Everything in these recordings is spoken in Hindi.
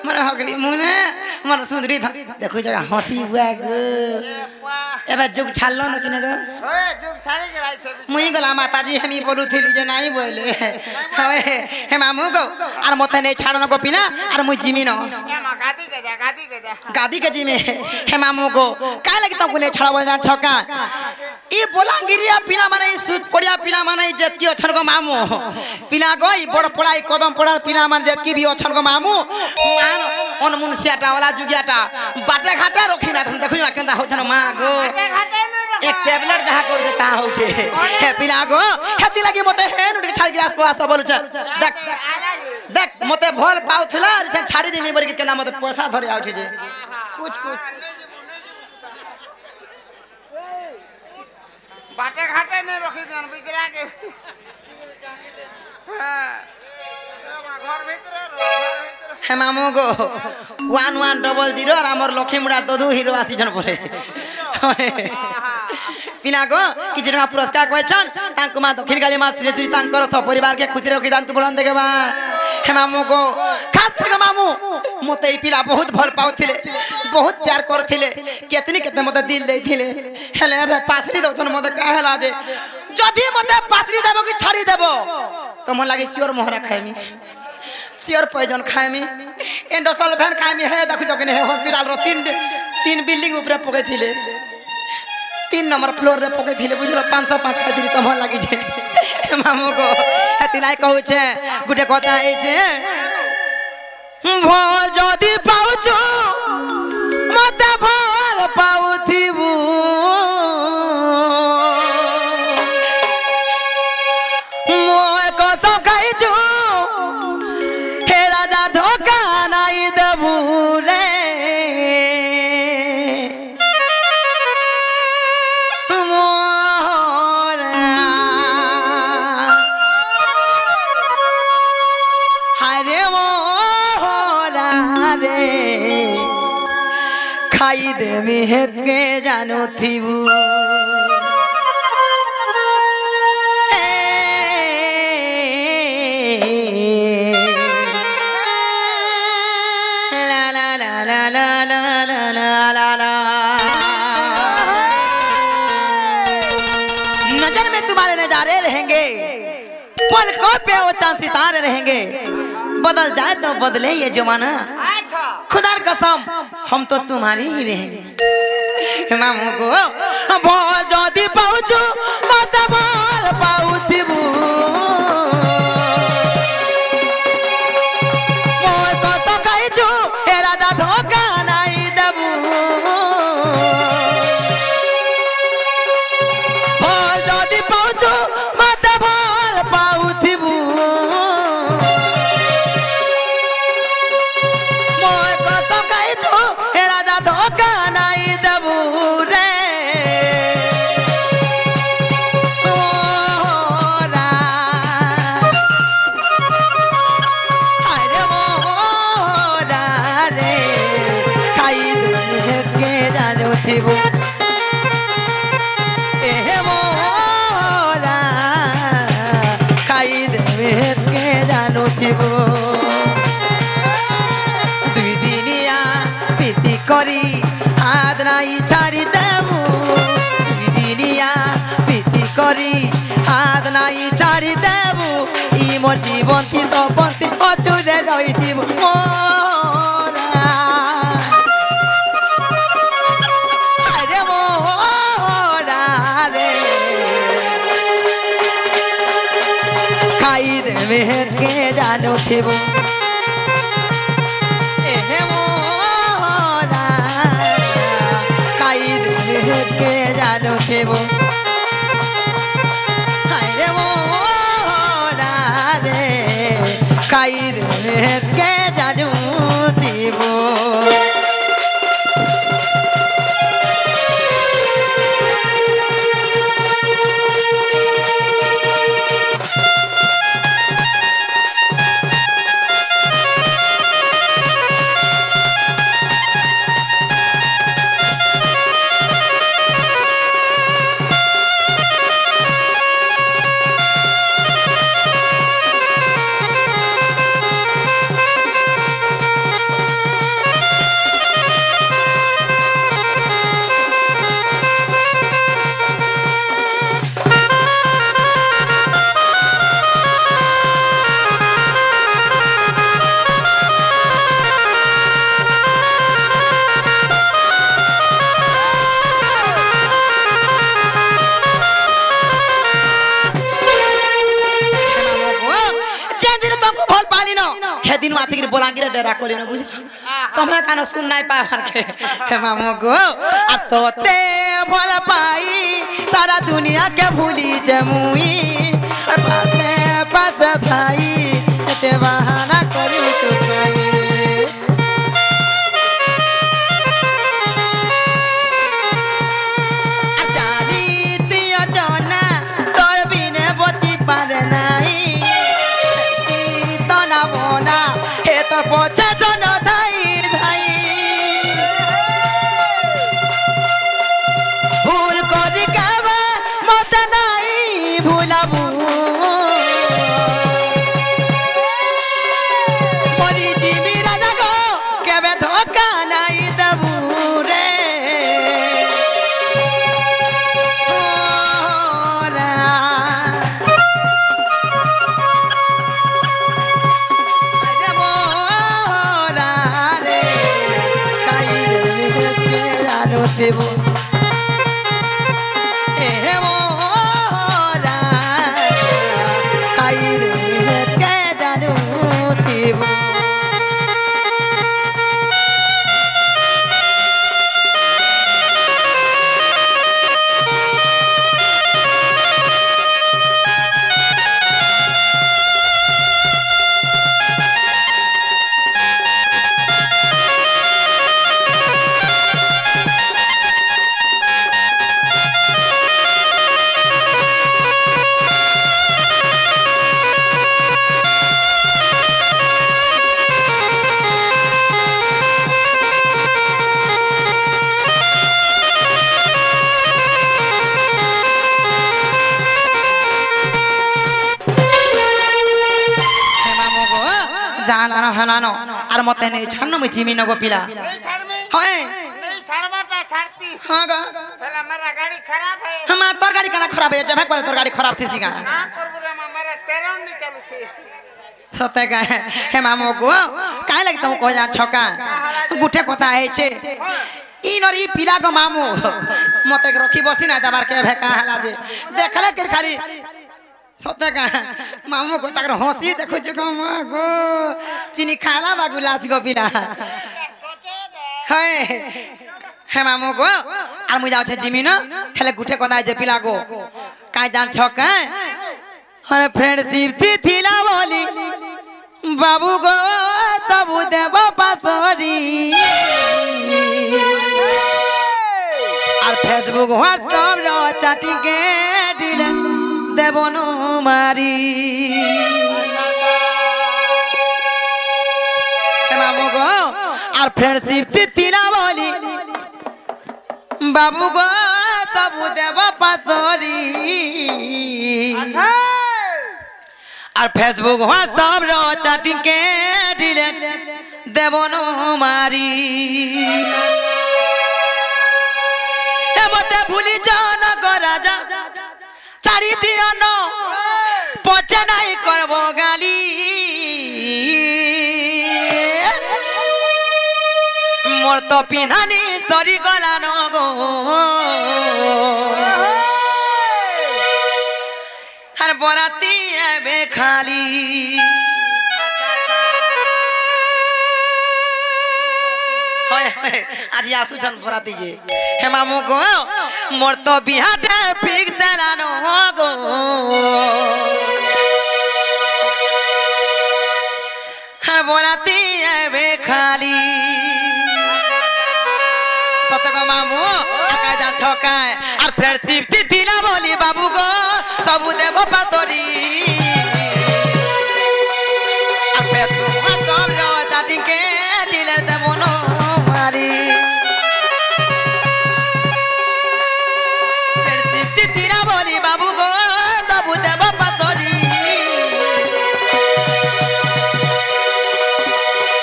मोर हगली मुने मोर सुंदरी देखो जगह हंसी हुआ गो एबे जुग छाललो न किने गो ओए जुग छाड़ी के राई छे मुई गला माताजी हमी बोलू थिली जे नाही बोले हवे हे मामू गो आर मते नै छाड़न गो पिना आर मुई जिमी न ए मा गादी के जा गादी के जिमे हे मामू गो का लगी तब ने छाड़ब जा छका ई बोलांगिरिया पिना माने ई सुत पड़िया पिना माने इज्जत की अछन गो मामू पिना गो ई बड़ पड़ाई कदम पड़ा पिना मान इज्जत की भी अछन गो मामू मान अन मुनसियाटा वाला जुगियाटा बाटे घाटा रखिना देखु केंदा होछन मा गो एक टेबलेट जहा कर देता हो छे हे पिना गो हेती लगी मते हेन उठ छाड़ गिलास को आसा बोलु छ देख देख मते भल पाउथला रे छाड़ी देमी बरी केना मते पैसा धरि आउ छे जे कुछ बाटे घाटे में रखी देन बिगरा के हां घर भीतर हे मामू गो 1100 और हमर लक्ष्मीमुड़ा ददु हीरो आसी जन बोले पिना गो कि जणा पुरस्कार कहछन तांको मा दक्षिण गाली मा श्री श्री तांकर सब परिवार के खुशी रखि जानतु बोलन देबा हे मामू गो खास कर मामू मते ई पिला बहुत भल पाउथिले बहुत प्यार करथिले केतनी केते मते दिल देथिले हेले बे पासरी दउछन मते काहेला जे जदी मते पासरी देबो कि छाड़ी देबो तो मन लागे सियोर मोहरा खाइमी सियोर पॉइजन खाइमी एंडोसल्फान खाइमी हे देखु जकने हे हॉस्पिटल रो तीन बिल्डिंग ऊपर पके थिले 3 नंबर फ्लोर रे पके थिले बुझलो 505 खाइ दिली त मन लागी जे मामू को एतिलाई कहू छे गुटे কথা এই যে ভল যদি পাউছো মতে ভল পাউথিবু মই কসম খাইছো হে রাজা ধোকা নাই দেবু রে खाई दे मिहत के जानो थीबू ला ला ला ला ला ला ला ला ला नजर में तुम्हारे नजारे रहेंगे पलकों पे वो चांद सितारे रहेंगे बदल जाए तो बदले ये जमाना खुदा कसम हम तो तुम्हारी ही रहेंगे मामू को बोल जदी पाउछु मत बोल पाउथिबू मोर को तो कहछु हे राजा धोखा नहीं देबू बोल जदी पाउछु मत बोल पाउथिबू धोखा नहीं देबू रे अरे मोरा रे खाई के जानो थीबू ए मोरा खाई के जानो थीबू करी हाथ नाई छाड़ी देबू दिनिया प्रीति करी हाथ नाई छाड़ी देबू ई मोर जीवन थी सपन थी अछुरे रही थी मोरा अरे मोरा रे खाई देबे के जानो थीबू के जानो थेबो हाय मोरा रे खाई के जानो थेबो बलांगीर डेरा कोली न बुझ तुम्हें कानो सुन नहीं पावर के हे मामू गो आ तोते भल पाई सारा दुनिया के भूली जमुई पासे पासे भाई ते बहाना करू तो भाई जानी तियो जना तोर बिने बची पारे नाही सीता ना बोना हे तोर पछे जन धाई धाई भूल करी काबा मत नाही भूलाबू मरी जीवी राजा गो केबे धोखा नाही देबू रे ओरा अरे मोरा रे काई रे के आलो देबू ए मोरा काई रे के जानो देबू জানানো হানানো আর মতে নেই ছান্ন মে জিমি নগো পিলা नहीं छाड़ में হয় नहीं छाड़वाटा छाड़ती হ্যাঁ গা पहला मेरा गाड़ी खराब है আমার তোর গাড়ি কেন খারাপ হয়ে যাবে করে তোর গাড়ি খারাপ থিসি গা कहाँ करबो रे मेरा ट्रेन नहीं चालू छे সতে গা হে মামু গো কাই লাগি তুমি কই যা ছকা গুঠে কথা হইছে ইনরি পিলা গো মামু মতে রখি বসি না দাবার কে ভেকা হালা যে দেখলে কে খালি সতে গা মামু গো তাকর হসি দেখো যে গো মা গো চিনি খালা বাগু লাজ গো পিলা হ্যাঁ হে মামু গো আর মুই যাওছে জিমি ন হেলে গুঠে কথা যে পিলা গো কাই জান ছকা अरे फ्रेंडशिप थी थीला बोली बाबू गो तबु देव पासरी और फेसबुक व्हाट्सएप रो चैटिंग के डिल देव नो मारी बाबू गो और फ्रेंडशिप थी थीला बोली बाबू गो तबु देव पासरी আর ফেসবুক হোয়াটসঅ্যাপ র চ্যাটিং কে ডিলেট দেব নো মারি এবতে ভুলি জন গো রাজা ছাড়ি দিও ন পচে নাই করব গালি মোর তো পিনানি সরি গলা ন গো আর বরাতি আবে খালি হয় হয় আজি আসুছন বরাতি যে হে মামু গো মোর তো বিহাতে ফিক্স লানো গো আর বরাতি আবে খালি সত গো মামু আকা যা ছকায় আর ফ্রেন্ডশিপ দিলা বলি বাবু গো सबु देव पातरी আর ফেসবুক হোয়াটসঅ্যাপ র চ্যাটিং কে ডিলেট দেব নো মারি ফ্রেন্ডশিপ দিলা বলি বাবু গো सबु देव पातरी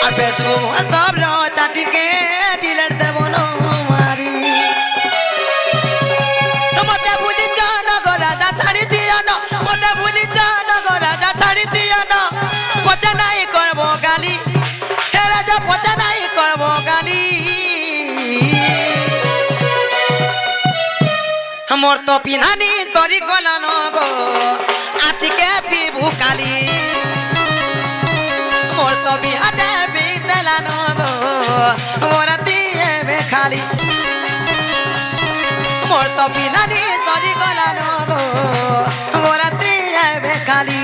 আর ফেসবুক হোয়াটসঅ্যাপ র চ্যাটিং কে ডিলেট দেব নো মারি মতে ভুলি জান গো রাজা ছাড়ি দিও না মতে ভুলি জান গো রাজা ছাড়ি দিও না পচে নাই করব গালি হে রাজা পচে নাই করব গালি মোর তো পিনানি তরি গলান গো আতিকে পিবু কালি মোর তো বিহাতে मोराती एबे खाली मोर तो पिनानी सरी गला नो गो मोराती एबे खाली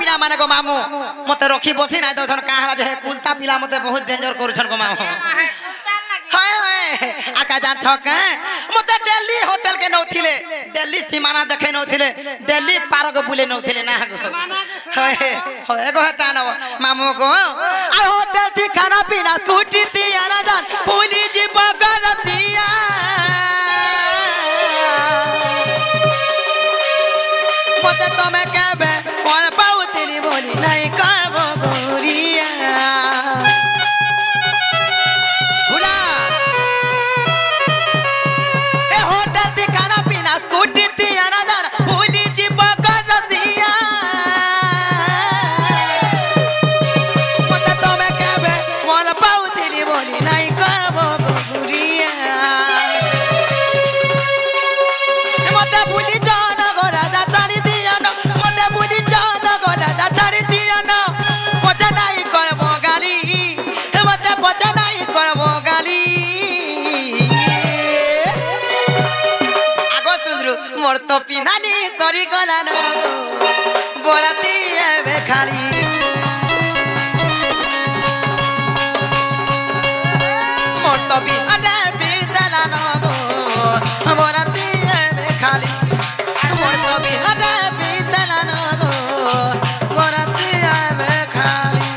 पिला माने गो मामू मते रखी बसी ना तो धन काहरा जे कुलता पिला मते बहुत डेंजर करूछन गो मामू हाय हाय आका जा छक मते दिल्ली होटल के नौथिले दिल्ली सीमाना देखे नौथिले दिल्ली पार्क बुले नौथिले ना गो हाय हाय गो हटा न मामू गो आ होटल थी खाना पीना स्कूटी थी आना जान पुली जी बगरतिया मते तमे केबे कोन पाउतिली बोली नहीं करबो गोरिया भुला ए होटल थी खाना पीना स्कूटी थी आना जाना पुली जी बगरतिया मते तमे केबे कोन पाउतिली बोली नहीं करबो गोरिया मते भुली जाना गो राजा चारी दिया न मते भुली जाना गो राजा चारी दिया न पचा नहीं करबो गाली मते पचा नहीं करबो गाली आगो सुंदरू मोर तो पिनानी तोरी गला न बोराती एबे खाली मोर तो पिनानी बिदला न गो बोराती एबे खाली मोर तो बिहारा बिदला न गो बोराती एबे खाली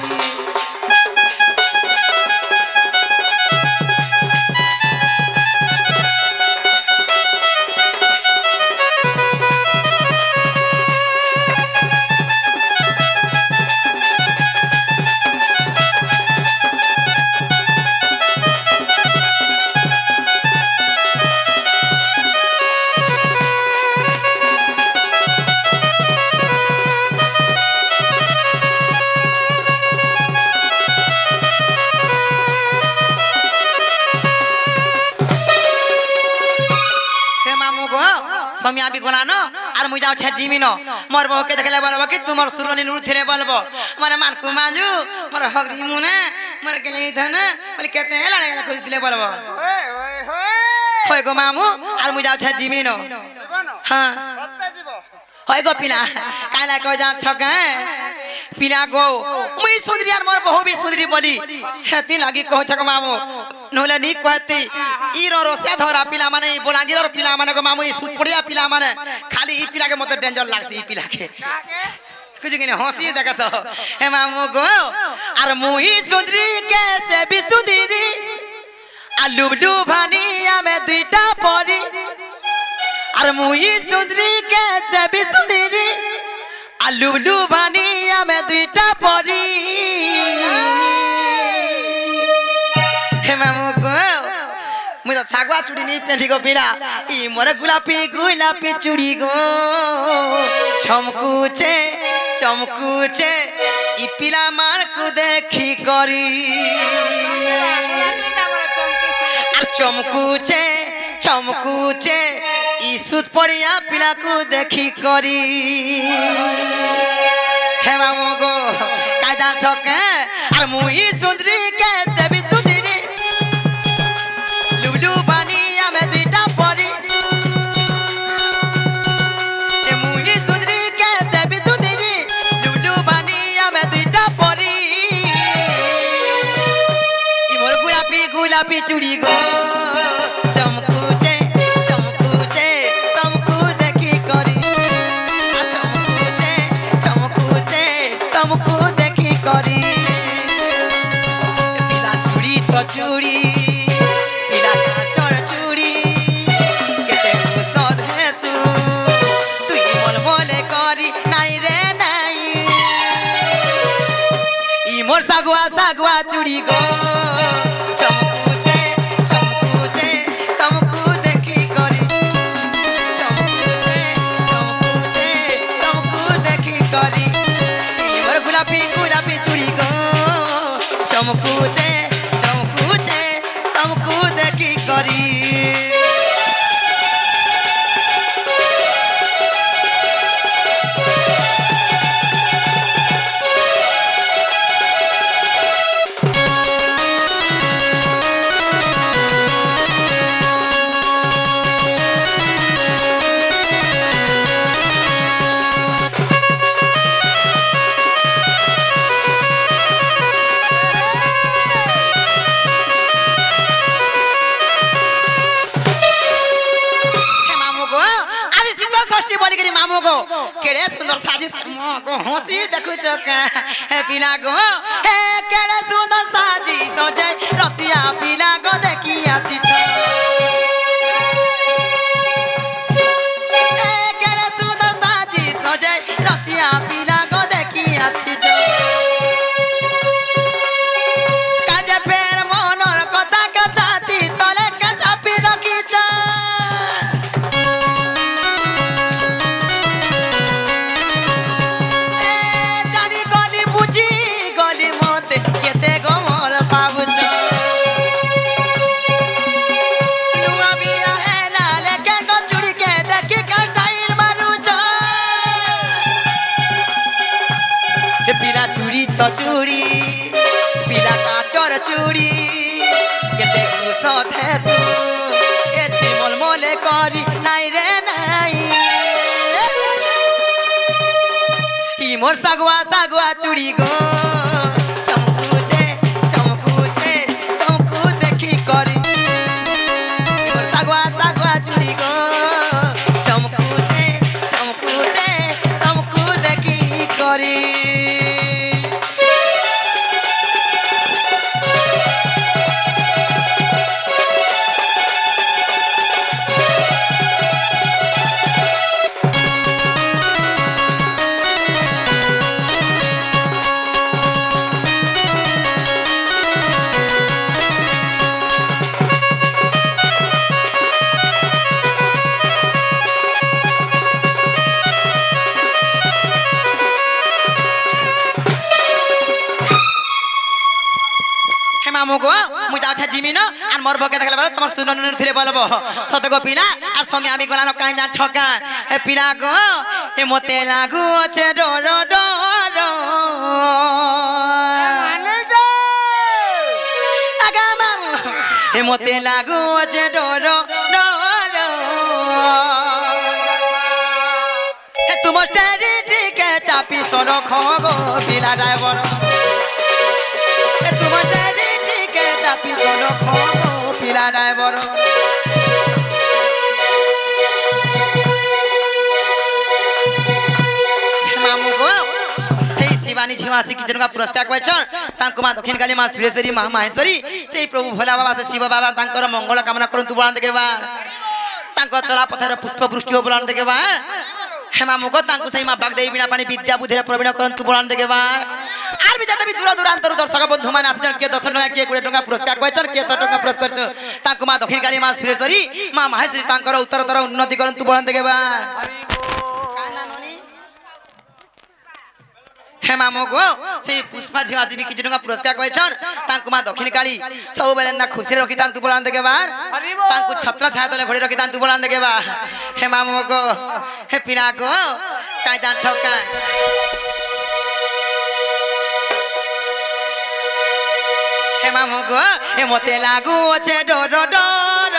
समिया भी गोला न आर मुई जाऊ छे जिमिनो मोर बहू के देखले बोलबो कि तुमर सुरनी नुर थिले बोलबो माने मानकु माजू मोर हगरी मुने मोर के नहीं धन बोले कहते हैं लड़े कुछ दिले बोलबो ओए ओए ओए होय गो मामू आर मुई जाऊ छे जिमिनो हां सत्ता जीवो होय गो पिला काला को जा छक पिला गो मुई सुंदरी आर मोर बहू भी सुंदरी बोली हेती लागी कहो छक मामू नहले नी कहती ई रोसे धरा पिला माने बोलांगिर रो पिला माने गो मामू ई सुपड़िया पिला माने खाली ई पिला के मते डेंजर लागसी ई पिला के कुछ के हंसी देखत हे मामू गो आर मुई सुंदरी के से भी सुंदरी आलू भानिया में दुईटा परी आर मुई सुंदरी के से भी सुंदरी आलू भानिया में दुईटा परी हे मामू गो मुझे सागवा चूड़ी नहीं पहनी गो पिला ई मोर गुलापी चूड़ी गो चमकुचे चमकुचे ई पिला मार को देखी करी আর চমকুচে চমকুচে ই সুত পড়িয়া পিলা को देखी करी हे मामू गो कायदा छके আর মুই সুন্দরী के देवी सुंदरी लुलु बानिया में दुईटा परी ए मुई सुंदरी के देवी सुंदरी लुलु बानिया में दुईटा परी ई मोर गुलाबी चूड़ी गो चमकुचे चमकुचे तुमको देखी करी चमकुचे चमकुचे तुमको देखी करी पिला चूड़ी চুড়ি পিলা কাচর চুড়ি কেতে ঔষধ হেতু তুই মল বলে করি নাই রে নাই ই মোর সাগুয়া সাগুয়া চুড়ি গো চমকুছে চমকুছে তমকু দেখি করি চমকুছে চমকুছে তমকু দেখি করি ই মোর গোলাপি গোলাপি চুড়ি গো চমকুছে চমকুছে তমকু দেখি করি मामू गो केड़े सुंदर साजिश को हंसी देखु चका पिला गो हे केड़े सुंदर साजिश सजे रतिया पिला गो देखी आती छ हे केड़े सुंदर साजिश सजे रतिया पिला गो देखी आती छ काजे फेर मनर कथा के छाती तले के चापी रखी छ तो चूड़ी पिला काचर चूड़ी केते गुसत है तू एती मोल मोले करी नाई रे नाई ई मोर सागुआ सागुआ चूड़ी गो चमकुचे चमकुचे तमकु देखी करी ई मोर सागुआ सागुआ चूड़ी गो चमकुचे चमकुचे तमकु देखी करी मामुको मु जाछे जिमी न आर मोर भके देखले बार तमर सुन न थिरे बोलबो सत गो पिला आर समी आमी गला न काई जा छका ए पिला गो ए मते लागु छे डर डर माने दे आगा मामु ए मते लागु छे डर डर ए तुम स्टेरी के चापी सोनो खगो पिला ड्राइवर ए तुम स्टेरी चापी सोनो खगो पिला ड्राइवर मामू गो सेई शिवानी झिवा आसी कि जनका पुरस्कार क्वेश्चन तांको मा दक्षिण काली मा सुरेश्वरी मा माहेश्वरी सेई प्रभु भोला बाबा से शिव बाबा तांकर मंगल कामना करंतु बोलान देबा तांको चला पथर पुष्प वृष्टि बोलान देबा हे मामू गो तांको सेई मा बागदेवी बिना पानी विद्या बुद्धि प्रवीण करंतु बोलान देबा आर भी जाते भी दूर दूरांतर दर्शक बंधु मान आसन के 10 टका के 20 टका पुरस्कार क्वेश्चन के 100 टका पुरस्कार तांको मा दक्षिण काली मा सुरेश्वरी मा माहेश्वरी तांकर उत्तरतर उन्नति करंतु बोलान देबा हे मामू गो से पुष्पा झिवा जीवी कि जनका पुरस्कार क्वेश्चन तांको मा दक्षिण काली सब बेलेंदा खुशी रखी तांतु बोलान देबा तांको छत्र छाया तले घोड़ी रखी तांतु बोलान देबा हे मामू गो हे पिना गो काई जान छका हे मामू गो ए मते लागु छे डर डर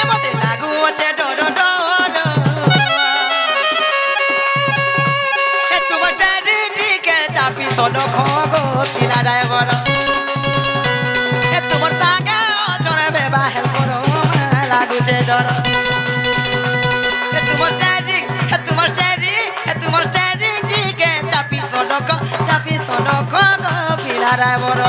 ए मते लागु छे डर डर ए तुम डरी के चापी सोनो खगो पिला ड्राइवर ए तुम सागे चोरे बेबा हेल करो लागु छे डर ए तुम डरी ଡ୍ରାଇଭର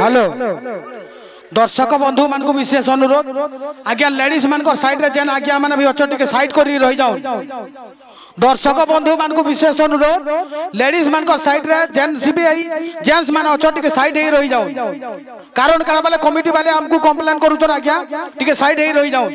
हेलो दर्शक बंधु मान को विशेष अनुरोध आज्ञा लेडीज मान को साइड रे जेन आज्ञा माने भी अच्छो टिके साइड करी रही जाओ दर्शक बंधु मान को विशेष अनुरोध लेडीज मान को साइड रे जेन सीबीआई जेंट्स मान अच्छो टिके साइड ही रही जाओ कारण करा वाले कमिटी वाले हमको कंप्लेन करू तो आज्ञा टिके साइड ही रही जाओ